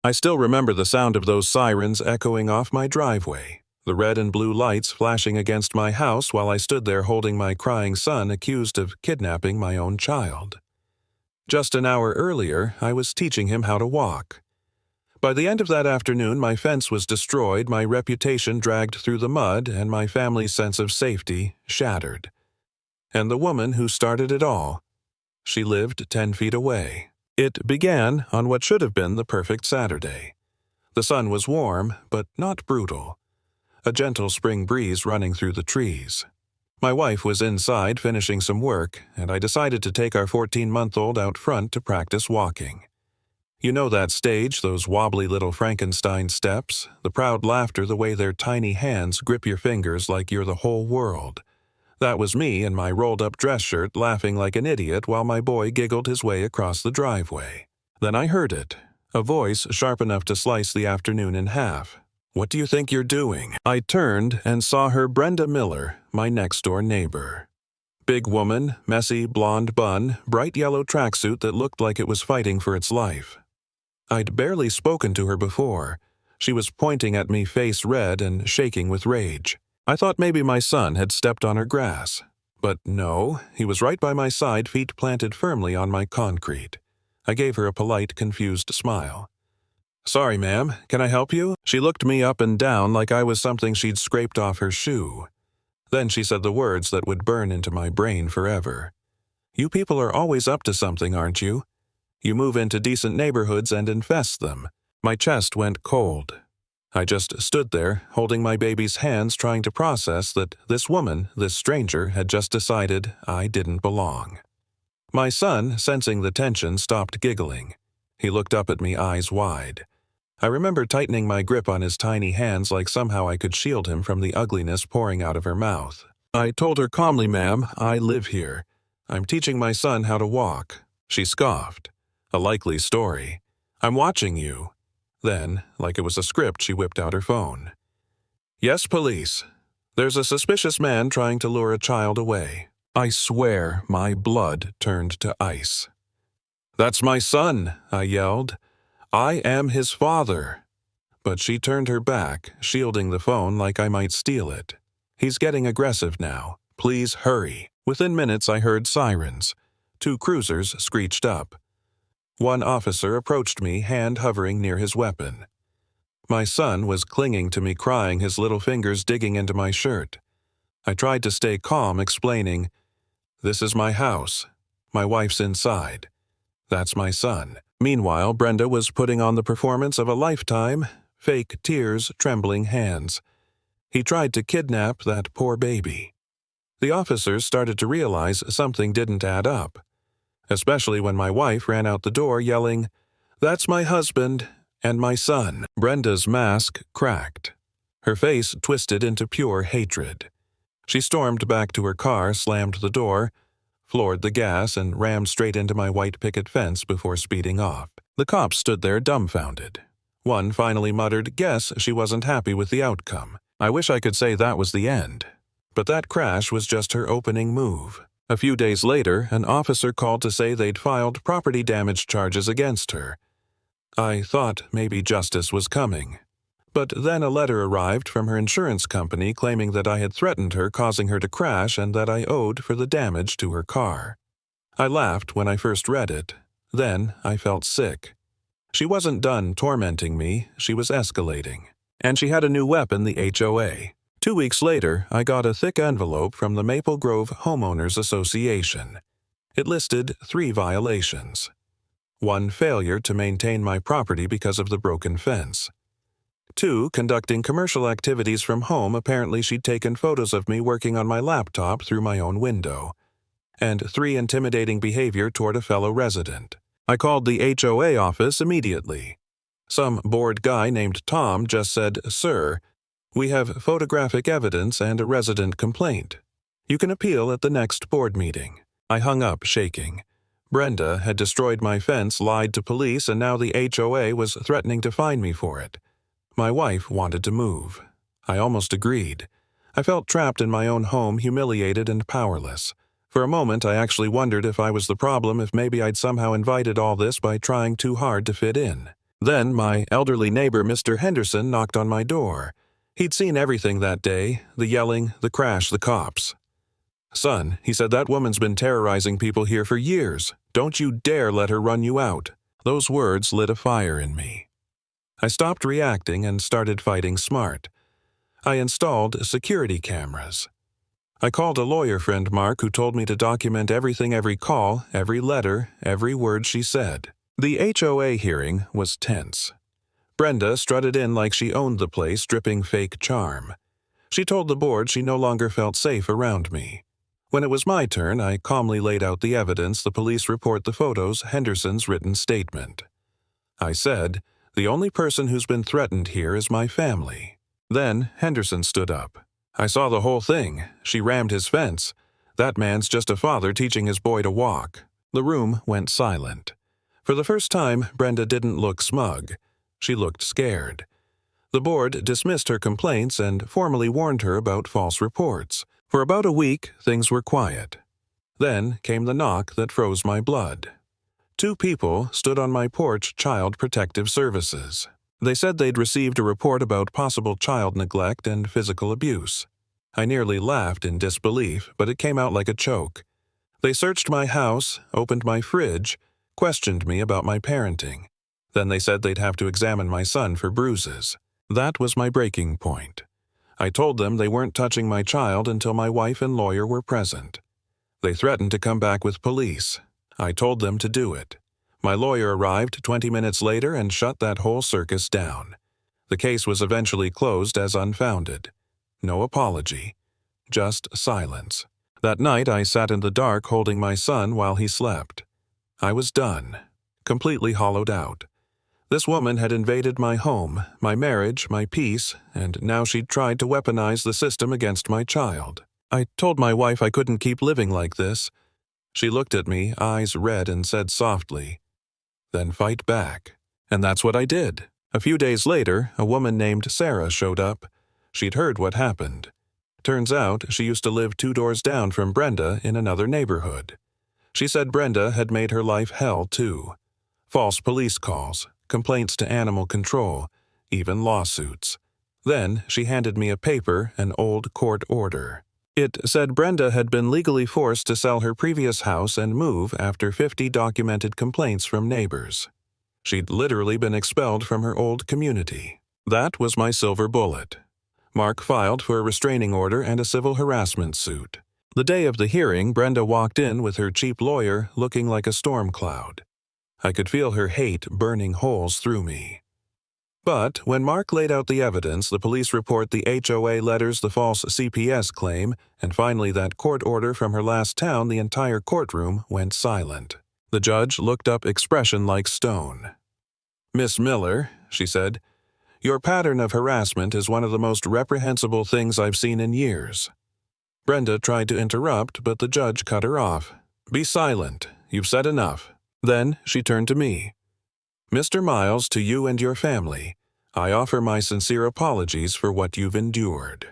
I still remember the sound of those sirens echoing off my driveway, the red and blue lights flashing against my house while I stood there holding my crying son accused of kidnapping my own child. Just an hour earlier, I was teaching him how to walk. By the end of that afternoon, my fence was destroyed, my reputation dragged through the mud, and my family's sense of safety shattered. And the woman who started it all, she lived 10 feet away. It began on what should have been the perfect Saturday. The sun was warm, but not brutal. A gentle spring breeze running through the trees. My wife was inside finishing some work, and I decided to take our 14-month-old out front to practice walking. You know that stage, those wobbly little Frankenstein steps, the proud laughter, the way their tiny hands grip your fingers like you're the whole world. That was me in my rolled-up dress shirt laughing like an idiot while my boy giggled his way across the driveway. Then I heard it, a voice sharp enough to slice the afternoon in half. "What do you think you're doing?" I turned and saw her Brenda Miller, my next-door neighbor. Big woman, messy blonde bun, bright yellow tracksuit that looked like it was fighting for its life. I'd barely spoken to her before. She was pointing at me face red and shaking with rage. I thought maybe my son had stepped on her grass. But no, he was right by my side, feet planted firmly on my concrete. I gave her a polite, confused smile. "Sorry, ma'am, can I help you?" She looked me up and down like I was something she'd scraped off her shoe. Then she said the words that would burn into my brain forever. "You people are always up to something, aren't you? You move into decent neighborhoods and infest them." My chest went cold. I just stood there, holding my baby's hands, trying to process that this woman, this stranger, had just decided I didn't belong. My son, sensing the tension, stopped giggling. He looked up at me, eyes wide. I remember tightening my grip on his tiny hands like somehow I could shield him from the ugliness pouring out of her mouth. I told her calmly, "Ma'am, I live here. I'm teaching my son how to walk." She scoffed. "A likely story. I'm watching you." Then, like it was a script, she whipped out her phone. "Yes, police. There's a suspicious man trying to lure a child away." I swear my blood turned to ice. "That's my son," I yelled. "I am his father." But she turned her back, shielding the phone like I might steal it. "He's getting aggressive now. Please hurry." Within minutes I heard sirens. 2 cruisers screeched up. One officer approached me, hand hovering near his weapon. My son was clinging to me, crying, his little fingers digging into my shirt. I tried to stay calm, explaining, "This is my house. My wife's inside. That's my son." Meanwhile, Brenda was putting on the performance of a lifetime, fake tears, trembling hands. He tried to kidnap that poor baby. The officers started to realize something didn't add up. Especially when my wife ran out the door yelling, "That's my husband and my son." Brenda's mask cracked. Her face twisted into pure hatred. She stormed back to her car, slammed the door, floored the gas, and rammed straight into my white picket fence before speeding off. The cops stood there dumbfounded. One finally muttered, "Guess she wasn't happy with the outcome." I wish I could say that was the end. But that crash was just her opening move. A few days later, an officer called to say they'd filed property damage charges against her. I thought maybe justice was coming. But then a letter arrived from her insurance company claiming that I had threatened her, causing her to crash, and that I owed for the damage to her car. I laughed when I first read it. Then I felt sick. She wasn't done tormenting me, she was escalating. And she had a new weapon, the HOA. 2 weeks later, I got a thick envelope from the Maple Grove Homeowners Association. It listed 3 violations. 1, failure to maintain my property because of the broken fence. 2, conducting commercial activities from home. Apparently she'd taken photos of me working on my laptop through my own window. And 3, intimidating behavior toward a fellow resident. I called the HOA office immediately. Some bored guy named Tom just said, "Sir, we have photographic evidence and a resident complaint. You can appeal at the next board meeting." I hung up, shaking. Brenda had destroyed my fence, lied to police, and now the HOA was threatening to fine me for it. My wife wanted to move. I almost agreed. I felt trapped in my own home, humiliated and powerless. For a moment, I actually wondered if I was the problem, if maybe I'd somehow invited all this by trying too hard to fit in. Then my elderly neighbor, Mr. Henderson, knocked on my door. He'd seen everything that day, the yelling, the crash, the cops. "Son," he said, "that woman's been terrorizing people here for years. Don't you dare let her run you out." Those words lit a fire in me. I stopped reacting and started fighting smart. I installed security cameras. I called a lawyer friend, Mark, who told me to document everything, every call, every letter, every word she said. The HOA hearing was tense. Brenda strutted in like she owned the place, dripping fake charm. She told the board she no longer felt safe around me. When it was my turn, I calmly laid out the evidence, the police report, the photos, Henderson's written statement. I said, "The only person who's been threatened here is my family." Then Henderson stood up. "I saw the whole thing. She rammed his fence. That man's just a father teaching his boy to walk." The room went silent. For the first time, Brenda didn't look smug. She looked scared. The board dismissed her complaints and formally warned her about false reports. For about a week, things were quiet. Then came the knock that froze my blood. 2 people stood on my porch, Child Protective Services. They said they'd received a report about possible child neglect and physical abuse. I nearly laughed in disbelief, but it came out like a choke. They searched my house, opened my fridge, questioned me about my parenting. Then they said they'd have to examine my son for bruises. That was my breaking point. I told them they weren't touching my child until my wife and lawyer were present. They threatened to come back with police. I told them to do it. My lawyer arrived 20 minutes later and shut that whole circus down. The case was eventually closed as unfounded. No apology. Just silence. That night I sat in the dark holding my son while he slept. I was done. Completely hollowed out. This woman had invaded my home, my marriage, my peace, and now she'd tried to weaponize the system against my child. I told my wife I couldn't keep living like this. She looked at me, eyes red, and said softly, "Then fight back." And that's what I did. A few days later, a woman named Sarah showed up. She'd heard what happened. Turns out she used to live 2 doors down from Brenda in another neighborhood. She said Brenda had made her life hell, too. False police calls, complaints to animal control, even lawsuits. Then she handed me a paper, an old court order. It said Brenda had been legally forced to sell her previous house and move after 50 documented complaints from neighbors. She'd literally been expelled from her old community. That was my silver bullet. Mark filed for a restraining order and a civil harassment suit. The day of the hearing, Brenda walked in with her cheap lawyer looking like a storm cloud. I could feel her hate burning holes through me. But when Mark laid out the evidence, the police report, the HOA letters, the false CPS claim, and finally that court order from her last town, the entire courtroom went silent. The judge looked up, expression like stone. "Miss Miller," she said, "your pattern of harassment is one of the most reprehensible things I've seen in years." Brenda tried to interrupt, but the judge cut her off. "Be silent. You've said enough." Then she turned to me. "Mr. Miles, to you and your family, I offer my sincere apologies for what you've endured.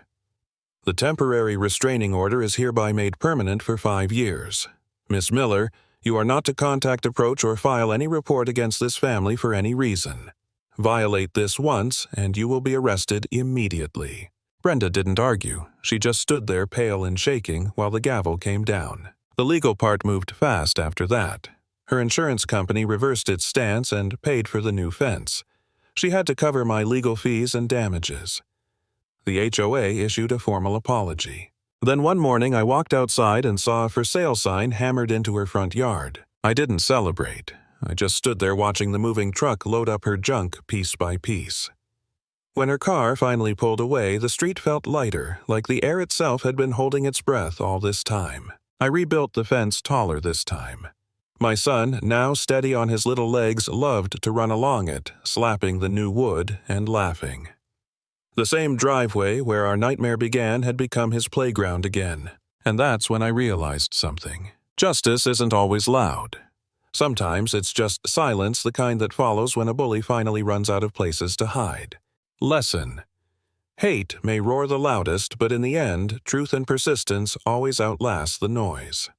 The temporary restraining order is hereby made permanent for 5 years. Miss Miller, you are not to contact, approach, or file any report against this family for any reason. Violate this once, and you will be arrested immediately." Brenda didn't argue. She just stood there pale and shaking while the gavel came down. The legal part moved fast after that. Her insurance company reversed its stance and paid for the new fence. She had to cover my legal fees and damages. The HOA issued a formal apology. Then one morning I walked outside and saw a for sale sign hammered into her front yard. I didn't celebrate. I just stood there watching the moving truck load up her junk piece by piece. When her car finally pulled away, the street felt lighter, like the air itself had been holding its breath all this time. I rebuilt the fence taller this time. My son, now steady on his little legs, loved to run along it, slapping the new wood and laughing. The same driveway where our nightmare began had become his playground again. And that's when I realized something. Justice isn't always loud. Sometimes it's just silence, the kind that follows when a bully finally runs out of places to hide. Lesson: hate may roar the loudest, but in the end, truth and persistence always outlast the noise.